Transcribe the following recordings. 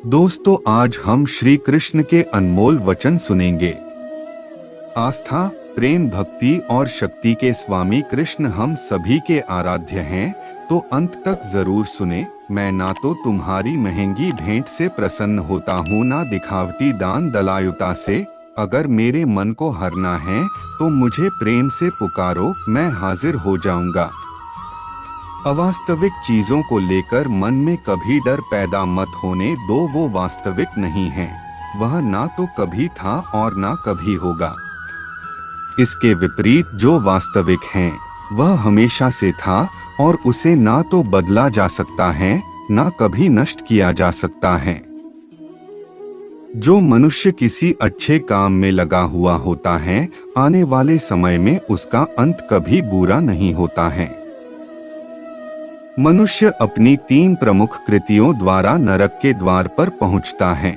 दोस्तों, आज हम श्री कृष्ण के अनमोल वचन सुनेंगे। आस्था, प्रेम, भक्ति और शक्ति के स्वामी कृष्ण हम सभी के आराध्य हैं, तो अंत तक जरूर सुने। मैं ना तो तुम्हारी महंगी भेंट से प्रसन्न होता हूँ, ना दिखावटी दान दलायुता से। अगर मेरे मन को हरना है तो मुझे प्रेम से पुकारो, मैं हाजिर हो जाऊंगा। अवास्तविक चीजों को लेकर मन में कभी डर पैदा मत होने दो, वो वास्तविक नहीं है। वह ना तो कभी था और ना कभी होगा। इसके विपरीत जो वास्तविक है वह हमेशा से था और उसे ना तो बदला जा सकता है, ना कभी नष्ट किया जा सकता है। जो मनुष्य किसी अच्छे काम में लगा हुआ होता है, आने वाले समय में उसका अंत कभी बुरा नहीं होता है। मनुष्य अपनी 3 प्रमुख कृतियों द्वारा नरक के द्वार पर पहुंचता है।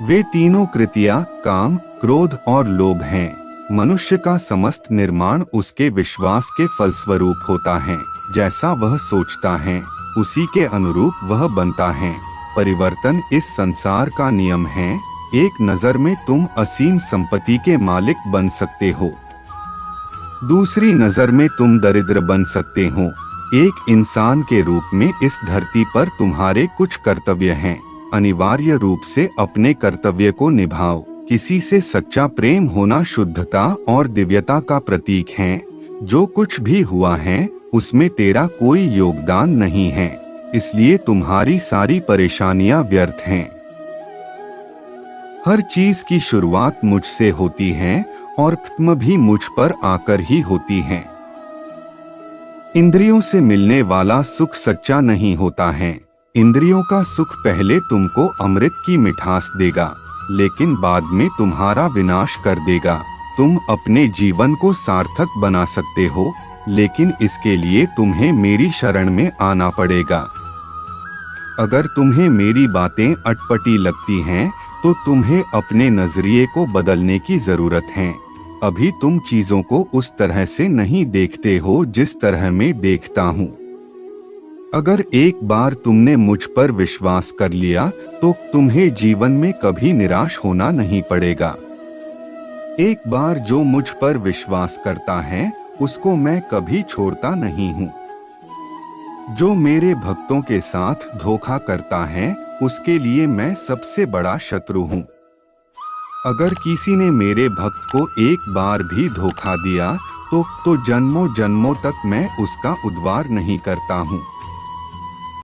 वे तीनों कृतियां काम, क्रोध और लोभ हैं। मनुष्य का समस्त निर्माण उसके विश्वास के फलस्वरूप होता है। जैसा वह सोचता है उसी के अनुरूप वह बनता है। परिवर्तन इस संसार का नियम है। एक नजर में तुम असीम संपत्ति के मालिक बन सकते हो, दूसरी नजर में तुम दरिद्र बन सकते हो। एक इंसान के रूप में इस धरती पर तुम्हारे कुछ कर्तव्य हैं। अनिवार्य रूप से अपने कर्तव्य को निभाओ। किसी से सच्चा प्रेम होना शुद्धता और दिव्यता का प्रतीक है। जो कुछ भी हुआ है उसमें तेरा कोई योगदान नहीं है, इसलिए तुम्हारी सारी परेशानियां व्यर्थ हैं। हर चीज की शुरुआत मुझसे होती है और खत्म भी मुझ पर आकर ही होती है। इंद्रियों से मिलने वाला सुख सच्चा नहीं होता है। इंद्रियों का सुख पहले तुमको अमृत की मिठास देगा, लेकिन बाद में तुम्हारा विनाश कर देगा। तुम अपने जीवन को सार्थक बना सकते हो, लेकिन इसके लिए तुम्हें मेरी शरण में आना पड़ेगा। अगर तुम्हें मेरी बातें अटपटी लगती हैं, तो तुम्हें अपने नजरिए को बदलने की जरूरत है। अभी तुम चीजों को उस तरह से नहीं देखते हो जिस तरह मैं देखता हूँ। अगर एक बार तुमने मुझ पर विश्वास कर लिया तो तुम्हें जीवन में कभी निराश होना नहीं पड़ेगा। एक बार जो मुझ पर विश्वास करता है उसको मैं कभी छोड़ता नहीं हूँ। जो मेरे भक्तों के साथ धोखा करता है उसके लिए मैं सबसे बड़ा शत्रु हूँ। अगर किसी ने मेरे भक्त को एक बार भी धोखा दिया तो जन्मों जन्मों तक मैं उसका उद्धार नहीं करता हूँ।